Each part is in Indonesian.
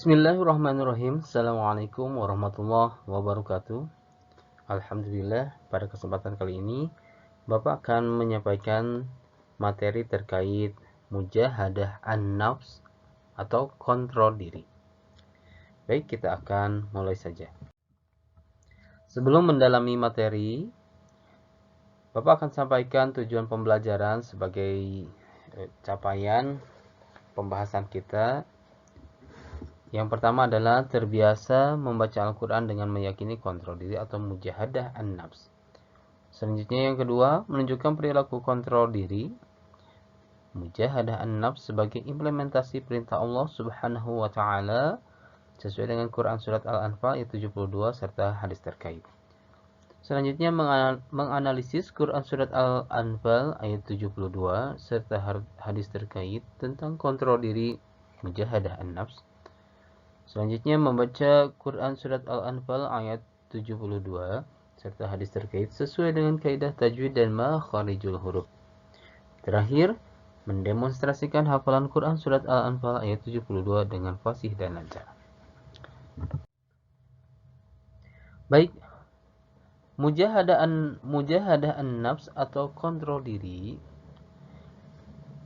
Bismillahirrahmanirrahim. Assalamualaikum warahmatullahi wabarakatuh. Alhamdulillah, pada kesempatan kali ini Bapak akan menyampaikan materi terkait mujahadah an-nafs atau kontrol diri. Baik, kita akan mulai saja. Sebelum mendalami materi, Bapak akan sampaikan tujuan pembelajaran sebagai capaian pembahasan kita. Yang pertama adalah terbiasa membaca Al-Quran dengan meyakini kontrol diri atau mujahadah an-nafs. Selanjutnya yang kedua, menunjukkan perilaku kontrol diri, mujahadah an-nafs sebagai implementasi perintah Allah Subhanahu wa taala sesuai dengan Quran surat Al-Anfal ayat 72 serta hadis terkait. Selanjutnya menganalisis Quran surat Al-Anfal ayat 72 serta hadis terkait tentang kontrol diri mujahadah an-nafs. Selanjutnya membaca Quran surat Al-Anfal ayat 72 serta hadis terkait sesuai dengan kaidah tajwid dan makharijul huruf. Terakhir, mendemonstrasikan hafalan Quran surat Al-Anfal ayat 72 dengan fasih dan lancar. Baik, mujahadah an-nafs atau kontrol diri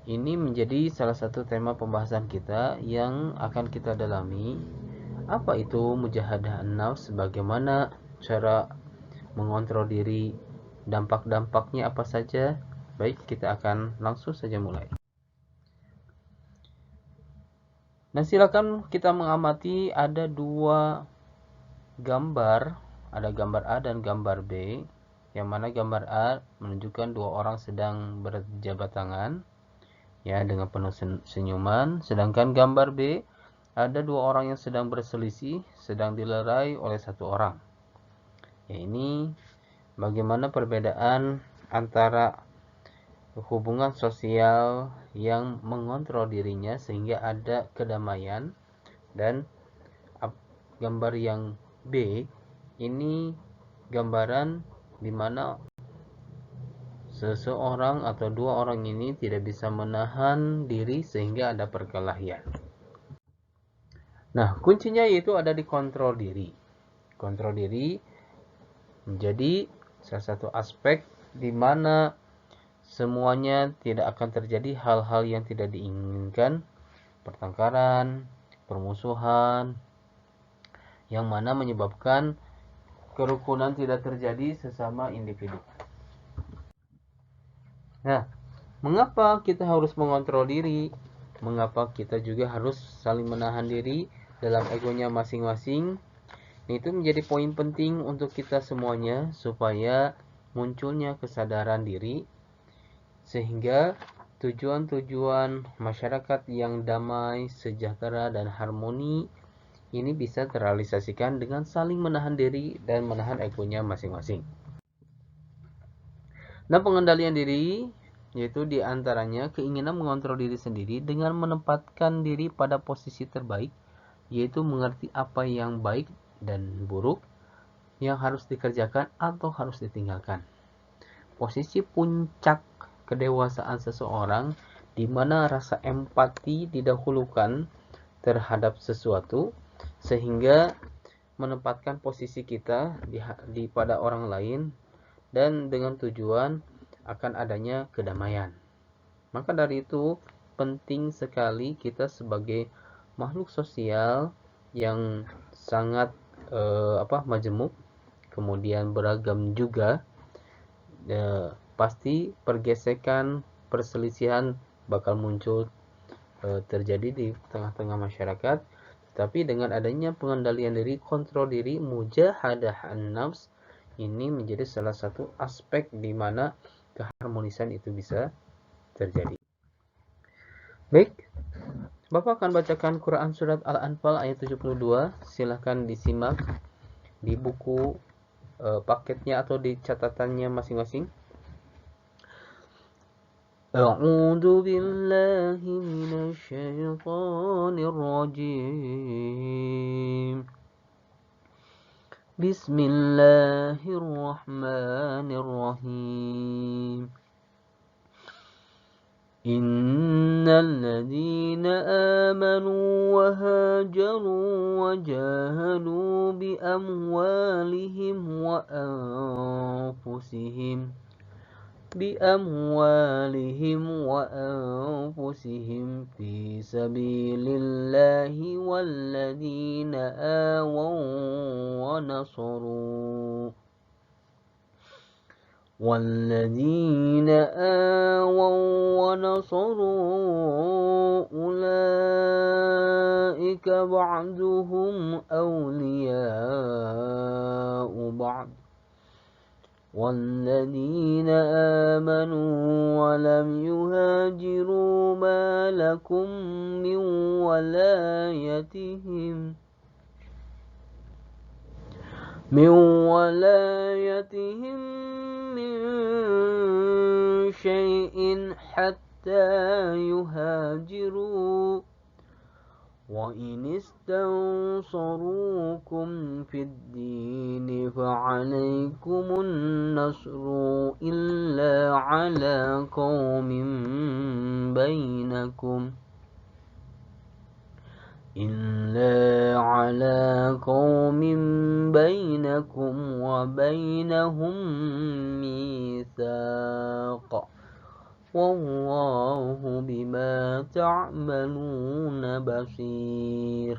ini menjadi salah satu tema pembahasan kita yang akan kita dalami. Apa itu mujahadah an-nafs? Bagaimana cara mengontrol diri? Dampak-dampaknya apa saja? Baik, kita akan langsung saja mulai. Nah, silakan kita mengamati ada dua gambar, ada gambar A dan gambar B. Yang mana gambar A menunjukkan dua orang sedang berjabat tangan, ya, dengan penuh senyuman. Sedangkan gambar B ada dua orang yang sedang berselisih, sedang dilerai oleh satu orang. Ya, ini bagaimana perbedaan antara hubungan sosial yang mengontrol dirinya sehingga ada kedamaian, dan gambar yang B ini gambaran di mana seseorang atau dua orang ini tidak bisa menahan diri sehingga ada perkelahian. Nah, kuncinya yaitu ada di kontrol diri. Kontrol diri menjadi salah satu aspek di mana semuanya tidak akan terjadi hal-hal yang tidak diinginkan, pertengkaran, permusuhan, yang mana menyebabkan kerukunan tidak terjadi sesama individu. Nah, mengapa kita harus mengontrol diri? Mengapa kita juga harus saling menahan diri dalam egonya masing-masing? Itu menjadi poin penting untuk kita semuanya supaya munculnya kesadaran diri sehingga tujuan-tujuan masyarakat yang damai, sejahtera, dan harmoni ini bisa terrealisasikan dengan saling menahan diri dan menahan egonya masing-masing. Nah, pengendalian diri yaitu diantaranya keinginan mengontrol diri sendiri dengan menempatkan diri pada posisi terbaik, yaitu mengerti apa yang baik dan buruk, yang harus dikerjakan atau harus ditinggalkan. Posisi puncak kedewasaan seseorang di mana rasa empati didahulukan terhadap sesuatu sehingga menempatkan posisi kita di pada orang lain dan dengan tujuan akan adanya kedamaian. Maka dari itu penting sekali kita sebagai makhluk sosial yang sangat majemuk, kemudian beragam juga, pasti pergesekan, perselisihan bakal muncul terjadi di tengah-tengah masyarakat. Tapi dengan adanya pengendalian diri, kontrol diri, mujahadah an-nafs, ini menjadi salah satu aspek di mana keharmonisan itu bisa terjadi. Baik, Bapak akan bacakan Quran surat Al-Anfal ayat 72. Silahkan disimak di buku paketnya atau di catatannya masing-masing. A'udzu billahi minasy syaithanir rajim. Bismillahirrahmanirrahim. Innal ladzina amanu wa hajaru wa jahadu bi amwalihim wa anfusihim fi sabilillahi walladzina awaw wa nasaru أولئك بعضهم أولياء بعض والذين آمنوا ولم يهاجروا ما لكم من ولايتهم من شيء حتى يهاجروا وإن استنصروكم في الدين فعليكم النصر إلا على قوم بينكم وبينهم ميثاق والله بما تعملون بصير.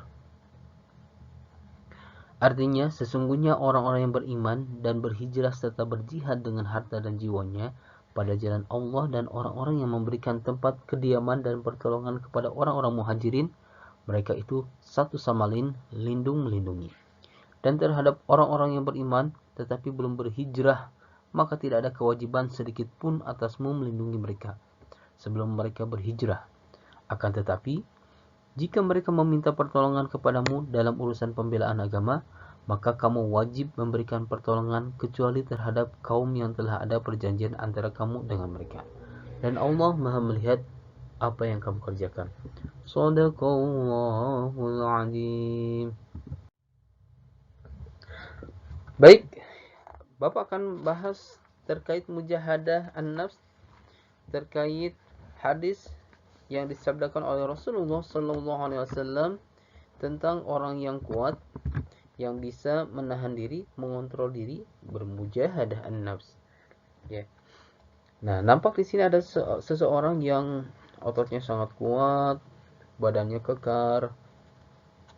Artinya, sesungguhnya orang-orang yang beriman dan berhijrah serta berjihad dengan harta dan jiwanya pada jalan Allah dan orang-orang yang memberikan tempat kediaman dan pertolongan kepada orang-orang muhajirin, mereka itu satu sama lain lindung melindungi. Dan terhadap orang-orang yang beriman tetapi belum berhijrah, maka tidak ada kewajiban sedikit pun atasmu melindungi mereka sebelum mereka berhijrah. Akan tetapi, jika mereka meminta pertolongan kepadamu dalam urusan pembelaan agama, maka kamu wajib memberikan pertolongan kecuali terhadap kaum yang telah ada perjanjian antara kamu dengan mereka. Dan Allah Maha melihat apa yang kamu kerjakan. Shadaqallahul Azim. Baik, Bapak akan bahas terkait mujahadah an-nafs, terkait hadis yang disabdakan oleh Rasulullah SAW tentang orang yang kuat, yang bisa menahan diri, mengontrol diri, bermujahadah an-nafs. Ya. Nah, nampak di sini ada seseorang yang ototnya sangat kuat, badannya kekar.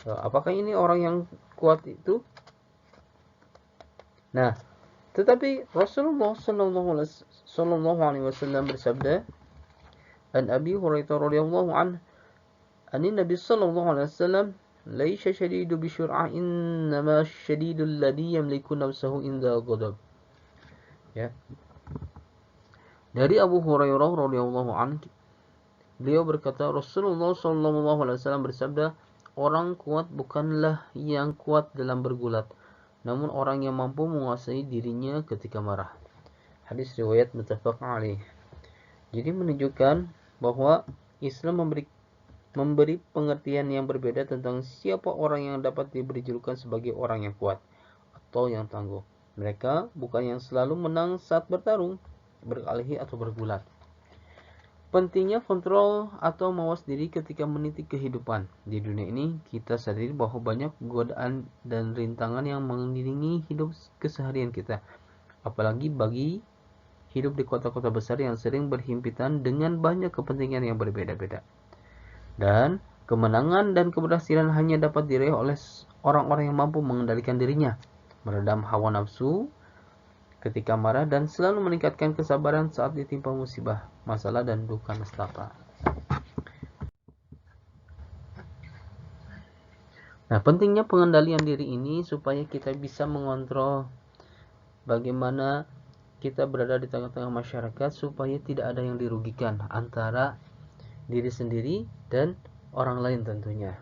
Apakah ini orang yang kuat itu? Nah, tetapi Rasulullah SAW bersabda, An Abi Hurairah radhiyallahu anhu, An Nabi sallallahu alaihi wasallam, "Laisa shadidu bi syur'ah, innama syadidul ladzi yamliku nafsahu inda ghadab." Ya. Dari Abu Hurairah radhiyallahu anhu, beliau berkata, Rasulullah sallallahu alaihi wasallam bersabda, orang kuat bukanlah yang kuat dalam bergulat, namun orang yang mampu menguasai dirinya ketika marah. Hadis riwayat muttafaq alaih. Jadi menunjukkan bahwa Islam memberi pengertian yang berbeda tentang siapa orang yang dapat diberi julukan sebagai orang yang kuat atau yang tangguh. Mereka bukan yang selalu menang saat bertarung, berkelahi atau bergulat. Pentingnya kontrol atau mawas diri ketika meniti kehidupan. Di dunia ini, kita sadari bahwa banyak godaan dan rintangan yang mengiringi hidup keseharian kita. Apalagi bagi hidup di kota-kota besar yang sering berhimpitan dengan banyak kepentingan yang berbeda-beda. Dan kemenangan dan keberhasilan hanya dapat diraih oleh orang-orang yang mampu mengendalikan dirinya, meredam hawa nafsu ketika marah, dan selalu meningkatkan kesabaran saat ditimpa musibah, masalah, dan duka nestapa. Nah, pentingnya pengendalian diri ini supaya kita bisa mengontrol bagaimana kita berada di tengah-tengah masyarakat supaya tidak ada yang dirugikan antara diri sendiri dan orang lain tentunya.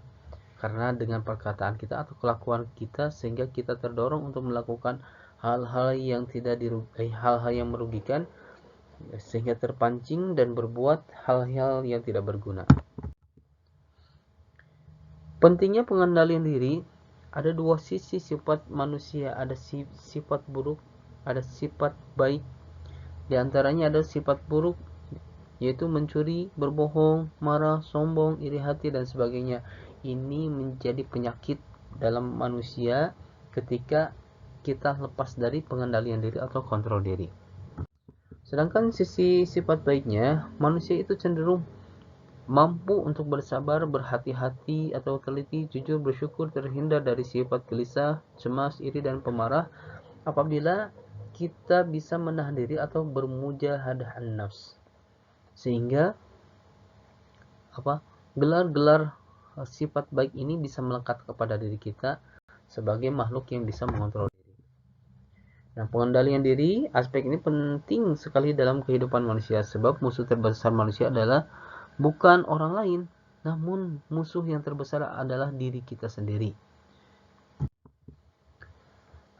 Karena dengan perkataan kita atau kelakuan kita sehingga kita terdorong untuk melakukan hal-hal yang hal-hal yang merugikan, sehingga terpancing dan berbuat hal-hal yang tidak berguna. Pentingnya pengendalian diri, ada dua sisi sifat manusia, ada sifat buruk, ada sifat baik. Di antaranya ada sifat buruk yaitu mencuri, berbohong, marah, sombong, iri hati, dan sebagainya. Ini menjadi penyakit dalam manusia ketika kita lepas dari pengendalian diri atau kontrol diri. Sedangkan sisi sifat baiknya, manusia itu cenderung mampu untuk bersabar, berhati-hati atau teliti, jujur, bersyukur, terhindar dari sifat gelisah, cemas, iri, dan pemarah apabila kita bisa menahan diri atau bermujahadah an-nafs. Sehingga gelar-gelar sifat baik ini bisa melekat kepada diri kita sebagai makhluk yang bisa mengontrol diri. Nah, pengendalian diri, aspek ini penting sekali dalam kehidupan manusia sebab musuh terbesar manusia adalah bukan orang lain, namun musuh yang terbesar adalah diri kita sendiri.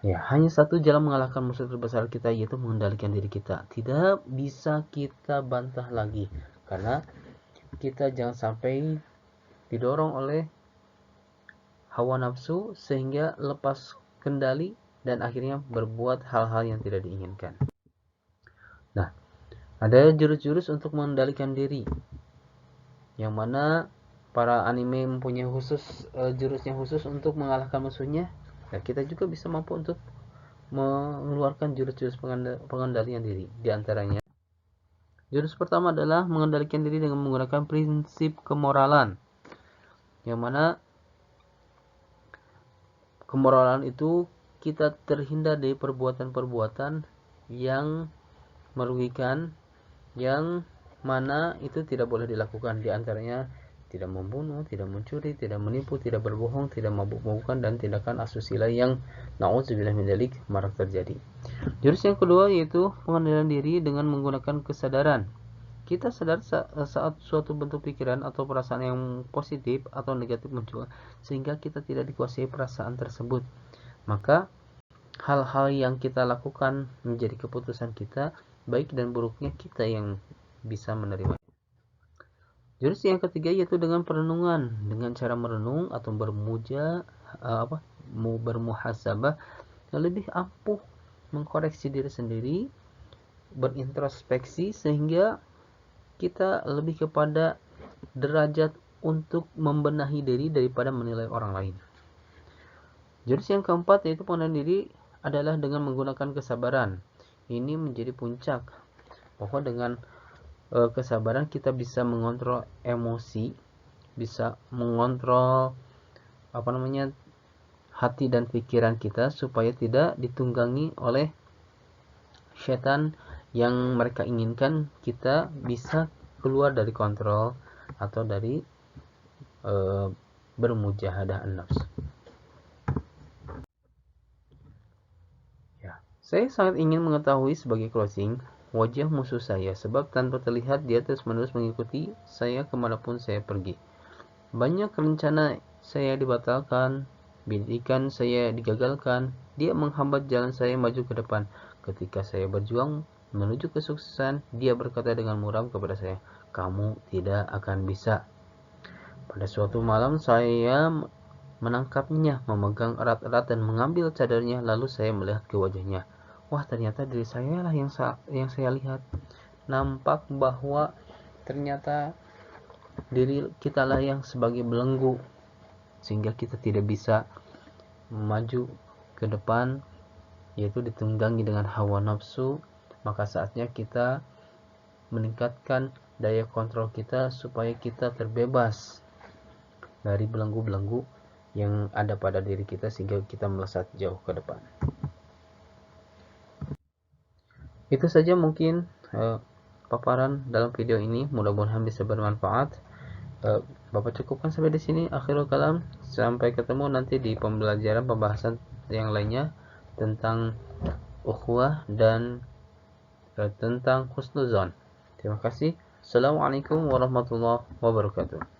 Ya, hanya satu jalan mengalahkan musuh terbesar kita, yaitu mengendalikan diri kita. Tidak bisa kita bantah lagi, karena kita jangan sampai didorong oleh hawa nafsu sehingga lepas kendali dan akhirnya berbuat hal-hal yang tidak diinginkan. Nah, ada jurus-jurus untuk mengendalikan diri, yang mana para anime mempunyai jurusnya khusus untuk mengalahkan musuhnya. Nah, kita juga bisa mampu untuk mengeluarkan jurus-jurus pengendalian diri. Di antaranya, jurus pertama adalah mengendalikan diri dengan menggunakan prinsip kemoralan, yang mana kemoralan itu kita terhindar dari perbuatan-perbuatan yang merugikan, yang mana itu tidak boleh dilakukan. Di antaranya tidak membunuh, tidak mencuri, tidak menipu, tidak berbohong, tidak mabuk-mabukan, dan tindakan asusila yang na'udzubillah min dzalik marak terjadi. Jurus yang kedua yaitu pengendalian diri dengan menggunakan kesadaran. Kita sadar saat suatu bentuk pikiran atau perasaan yang positif atau negatif muncul, sehingga kita tidak dikuasai perasaan tersebut. Maka hal-hal yang kita lakukan menjadi keputusan kita, baik dan buruknya kita yang bisa menerima. Jurus yang ketiga yaitu dengan perenungan, dengan cara merenung atau bermuhasabah yang lebih ampuh mengkoreksi diri sendiri, berintrospeksi sehingga kita lebih kepada derajat untuk membenahi diri daripada menilai orang lain. Jurus yang keempat yaitu pengendalian diri adalah dengan menggunakan kesabaran. Ini menjadi puncak bahwa dengan kesabaran kita bisa mengontrol emosi, bisa mengontrol hati dan pikiran kita supaya tidak ditunggangi oleh syaitan yang mereka inginkan kita bisa keluar dari kontrol atau dari bermujahadah an-nafs. Ya, saya sangat ingin mengetahui sebagai closing wajah musuh saya sebab tanpa terlihat dia terus-menerus mengikuti saya kemanapun saya pergi. Banyak rencana saya dibatalkan, bidikan saya digagalkan, dia menghambat jalan saya maju ke depan. Ketika saya berjuang menuju kesuksesan, dia berkata dengan muram kepada saya, "Kamu tidak akan bisa." Pada suatu malam saya menangkapnya, memegang erat-erat dan mengambil cadarnya, lalu saya melihat ke wajahnya. Wah, ternyata diri saya lah yang saya lihat. Nampak bahwa ternyata diri kita lah yang sebagai belenggu, sehingga kita tidak bisa maju ke depan, yaitu ditunggangi dengan hawa nafsu. Maka saatnya kita meningkatkan daya kontrol kita supaya kita terbebas dari belenggu-belenggu yang ada pada diri kita sehingga kita melesat jauh ke depan. Itu saja mungkin paparan dalam video ini, mudah-mudahan bisa bermanfaat. Bapak cukupkan sampai di sini. Akhirul kalam, sampai ketemu nanti di pembahasan yang lainnya tentang ukhuwah dan tentang husnuzon. Terima kasih. Assalamualaikum warahmatullahi wabarakatuh.